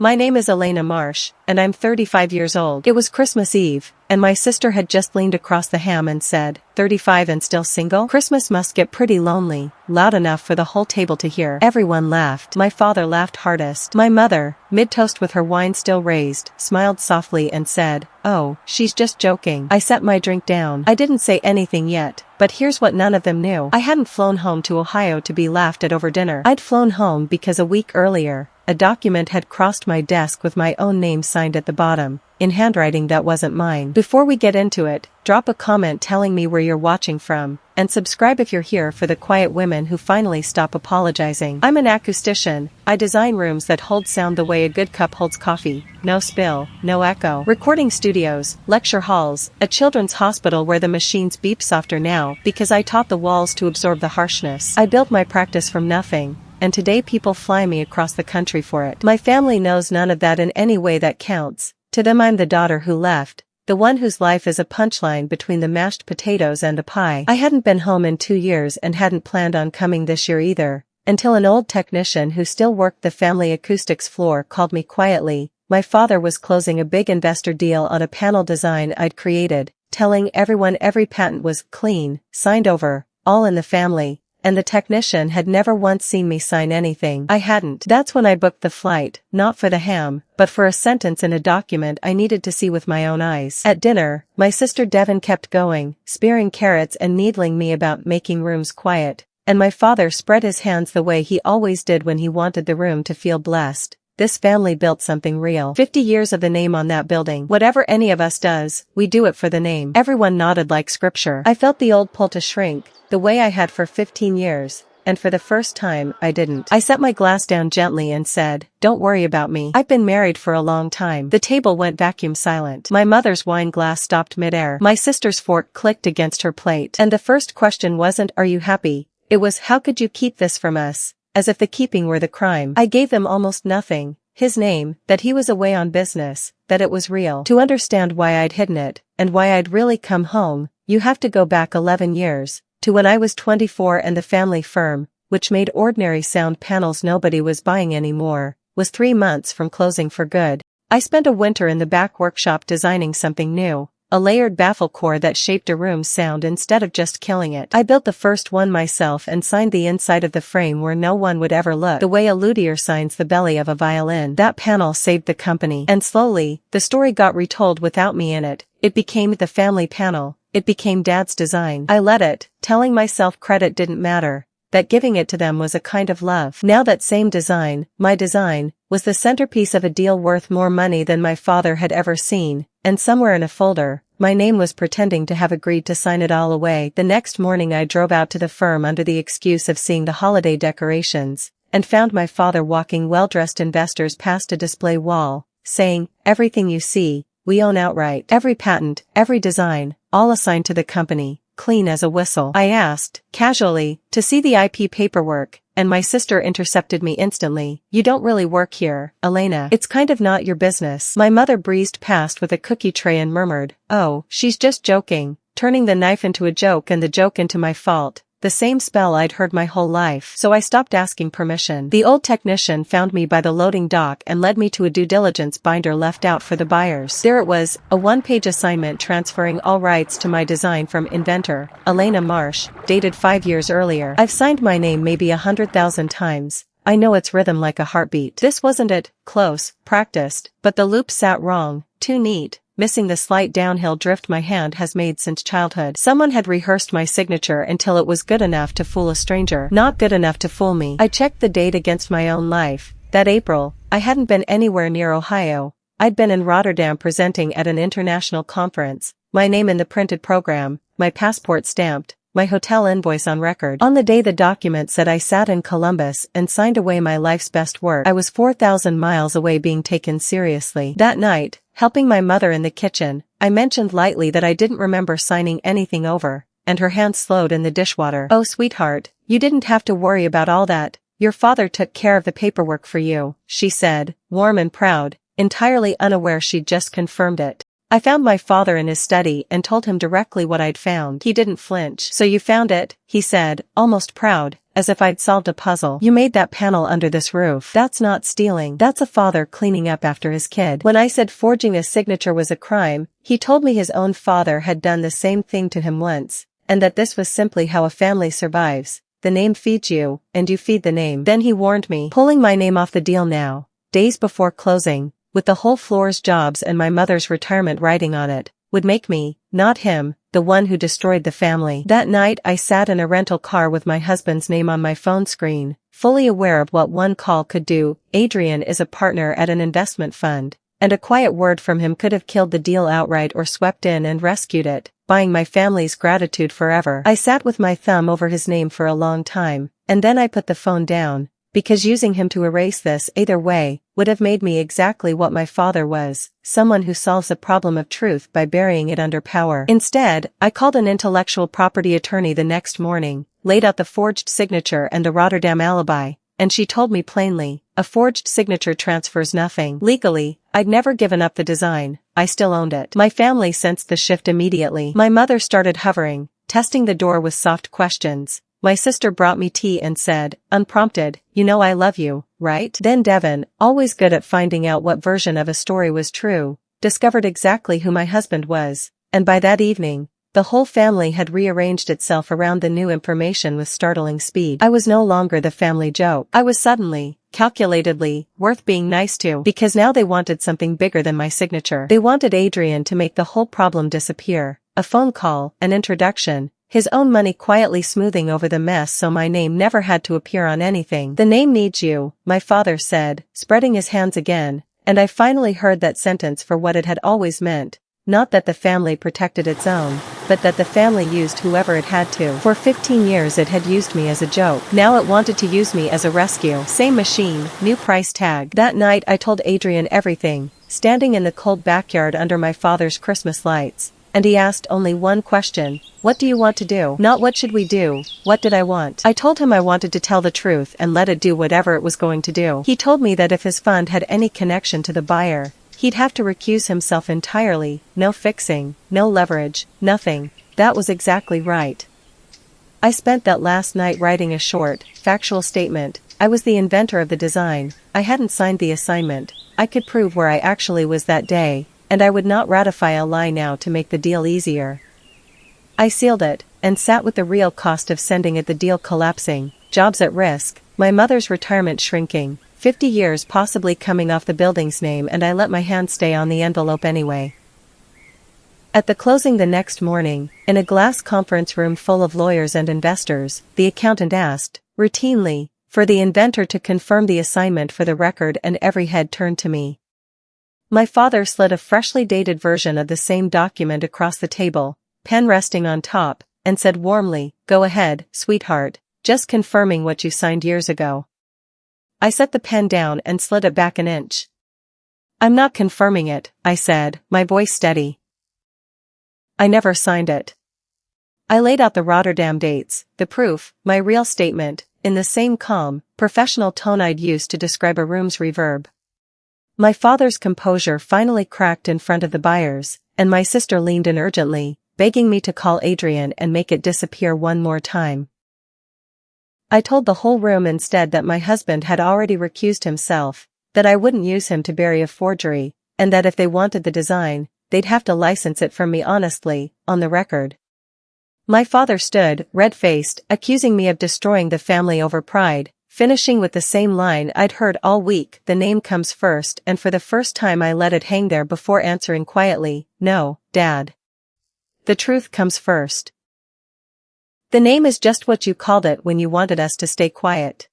My name is Elena Marsh, and I'm 35 years old. It was Christmas Eve, and my sister had just leaned across the ham and said, 35 and still single? Christmas must get pretty lonely, loud enough for the whole table to hear. Everyone laughed. My father laughed hardest. My mother, mid-toast with her wine still raised, smiled softly and said, "Oh, she's just joking." I set my drink down. I didn't say anything yet, but here's what none of them knew. I hadn't flown home to Ohio to be laughed at over dinner. I'd flown home because a week earlier, a document had crossed my desk with my own name signed at the bottom, in handwriting that wasn't mine. Before we get into it, drop a comment telling me where you're watching from, and subscribe if you're here for the quiet women who finally stop apologizing. I'm an acoustician. I design rooms that hold sound the way a good cup holds coffee. No spill, no echo. Recording studios, lecture halls, a children's hospital where the machines beep softer now because I taught the walls to absorb the harshness. I built my practice from nothing, and today people fly me across the country for it. My family knows none of that in any way that counts. To them I'm the daughter who left, the one whose life is a punchline between the mashed potatoes and the pie. I hadn't been home in 2 years and hadn't planned on coming this year either, until an old technician who still worked the family acoustics floor called me quietly. My father was closing a big investor deal on a panel design I'd created, telling everyone every patent was clean, signed over, all in the family. And the technician had never once seen me sign anything. I hadn't. That's when I booked the flight, not for the ham, but for a sentence in a document I needed to see with my own eyes. At dinner, my sister Devon kept going, spearing carrots and needling me about making rooms quiet, and my father spread his hands the way he always did when he wanted the room to feel blessed. This family built something real. 50 years of the name on that building. Whatever any of us does, we do it for the name. Everyone nodded like scripture. I felt the old pull to shrink, the way I had for 15 years, and for the first time, I didn't. I set my glass down gently and said, "Don't worry about me. I've been married for a long time." The table went vacuum silent. My mother's wine glass stopped midair. My sister's fork clicked against her plate. And the first question wasn't, "Are you happy?" It was, "How could you keep this from us?" As if the keeping were the crime. I gave them almost nothing. His name, that he was away on business, that it was real. To understand why I'd hidden it, and why I'd really come home, you have to go back 11 years, to when I was 24 and the family firm, which made ordinary sound panels nobody was buying anymore, was 3 months from closing for good. I spent a winter in the back workshop designing something new, a layered baffle core that shaped a room's sound instead of just killing it. I built the first one myself and signed the inside of the frame where no one would ever look, the way a luthier signs the belly of a violin. That panel saved the company. And slowly, the story got retold without me in it. It became the family panel. It became Dad's design. I let it, telling myself credit didn't matter, that giving it to them was a kind of love. Now that same design, my design, was the centerpiece of a deal worth more money than my father had ever seen, and somewhere in a folder, my name was pretending to have agreed to sign it all away. The next morning I drove out to the firm under the excuse of seeing the holiday decorations, and found my father walking well-dressed investors past a display wall, saying, "Everything you see, we own outright. Every patent, every design, all assigned to the company, clean as a whistle." I asked, casually, to see the IP paperwork, and my sister intercepted me instantly. "You don't really work here, Elena. It's kind of not your business." My mother breezed past with a cookie tray and murmured, "Oh, she's just joking," turning the knife into a joke and the joke into my fault. The same spell I'd heard my whole life. So I stopped asking permission. The old technician found me by the loading dock and led me to a due diligence binder left out for the buyers. There it was, a one-page assignment transferring all rights to my design from inventor, Elena Marsh, dated 5 years earlier. I've signed my name maybe 100,000 times. I know its rhythm like a heartbeat. This wasn't it, close, practiced, but the loop sat wrong, too neat, missing the slight downhill drift my hand has made since childhood. Someone had rehearsed my signature until it was good enough to fool a stranger, not good enough to fool me. I checked the date against my own life. That April, I hadn't been anywhere near Ohio. I'd been in Rotterdam presenting at an international conference, my name in the printed program, my passport stamped, my hotel invoice on record. On the day the document said I sat in Columbus and signed away my life's best work, I was 4,000 miles away being taken seriously. That night, helping my mother in the kitchen, I mentioned lightly that I didn't remember signing anything over, and her hand slowed in the dishwater. "Oh, sweetheart, you didn't have to worry about all that. Your father took care of the paperwork for you," she said, warm and proud, entirely unaware she'd just confirmed it. I found my father in his study and told him directly what I'd found. He didn't flinch. "So you found it," he said, almost proud, as if I'd solved a puzzle. "You made that panel under this roof." "That's not stealing. That's a father cleaning up after his kid." When I said forging a signature was a crime, he told me his own father had done the same thing to him once, and that this was simply how a family survives. The name feeds you, and you feed the name. Then he warned me, pulling my name off the deal now, days before closing, with the whole floor's jobs and my mother's retirement riding on it, would make me, not him, the one who destroyed the family. That night I sat in a rental car with my husband's name on my phone screen, fully aware of what one call could do. Adrian is a partner at an investment fund, and a quiet word from him could have killed the deal outright or swept in and rescued it, buying my family's gratitude forever. I sat with my thumb over his name for a long time, and then I put the phone down, because using him to erase this either way would have made me exactly what my father was, someone who solves a problem of truth by burying it under power. Instead, I called an intellectual property attorney the next morning, laid out the forged signature and the Rotterdam alibi, and she told me plainly, a forged signature transfers nothing. Legally, I'd never given up the design, I still owned it. My family sensed the shift immediately. My mother started hovering, testing the door with soft questions. My sister brought me tea and said, unprompted, "You know I love you, right?" Then Devin, always good at finding out what version of a story was true, discovered exactly who my husband was, and by that evening, the whole family had rearranged itself around the new information with startling speed. I was no longer the family joke. I was suddenly, calculatedly, worth being nice to, because now they wanted something bigger than my signature. They wanted Adrian to make the whole problem disappear, a phone call, an introduction, his own money quietly smoothing over the mess so my name never had to appear on anything. "The name needs you," my father said, spreading his hands again, and I finally heard that sentence for what it had always meant. Not that the family protected its own, but that the family used whoever it had to. For 15 years it had used me as a joke. Now it wanted to use me as a rescue. Same machine, new price tag. That night I told Adrian everything, standing in the cold backyard under my father's Christmas lights. And he asked only one question, "What do you want to do?" Not what should we do, what did I want? I told him I wanted to tell the truth and let it do whatever it was going to do. He told me that if his fund had any connection to the buyer, he'd have to recuse himself entirely, no fixing, no leverage, nothing. That was exactly right. I spent that last night writing a short, factual statement. I was the inventor of the design, I hadn't signed the assignment, I could prove where I actually was that day, and I would not ratify a lie now to make the deal easier. I sealed it, and sat with the real cost of sending it, the deal collapsing, jobs at risk, my mother's retirement shrinking, 50 years possibly coming off the building's name, and I let my hand stay on the envelope anyway. At the closing the next morning, in a glass conference room full of lawyers and investors, the accountant asked, routinely, for the inventor to confirm the assignment for the record, and every head turned to me. My father slid a freshly dated version of the same document across the table, pen resting on top, and said warmly, "Go ahead, sweetheart, just confirming what you signed years ago." I set the pen down and slid it back an inch. "I'm not confirming it," I said, my voice steady. "I never signed it." I laid out the Rotterdam dates, the proof, my real statement, in the same calm, professional tone I'd used to describe a room's reverb. My father's composure finally cracked in front of the buyers, and my sister leaned in urgently, begging me to call Adrian and make it disappear one more time. I told the whole room instead that my husband had already recused himself, that I wouldn't use him to bury a forgery, and that if they wanted the design, they'd have to license it from me honestly, on the record. My father stood, red-faced, accusing me of destroying the family over pride, finishing with the same line I'd heard all week, "The name comes first," and for the first time I let it hang there before answering quietly, "No, Dad. The truth comes first. The name is just what you called it when you wanted us to stay quiet."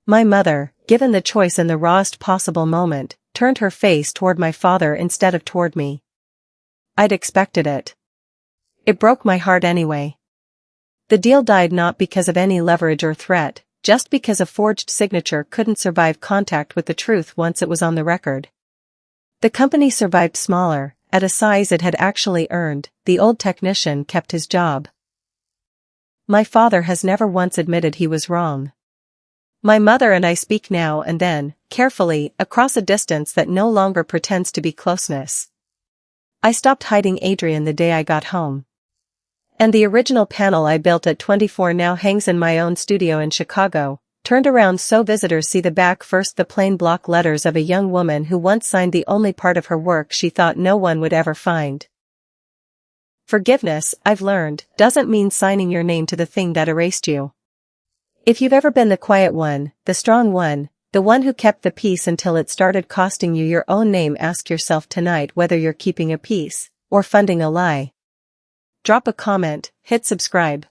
My mother, given the choice in the rawest possible moment, turned her face toward my father instead of toward me. I'd expected it. It broke my heart anyway. The deal died not because of any leverage or threat, just because a forged signature couldn't survive contact with the truth once it was on the record. The company survived smaller, at a size it had actually earned. The old technician kept his job. My father has never once admitted he was wrong. My mother and I speak now and then, carefully, across a distance that no longer pretends to be closeness. I stopped hiding Adrian the day I got home. And the original panel I built at 24 now hangs in my own studio in Chicago, turned around so visitors see the back first, the plain block letters of a young woman who once signed the only part of her work she thought no one would ever find. Forgiveness, I've learned, doesn't mean signing your name to the thing that erased you. If you've ever been the quiet one, the strong one, the one who kept the peace until it started costing you your own name, ask yourself tonight whether you're keeping a peace or funding a lie. Drop a comment, hit subscribe.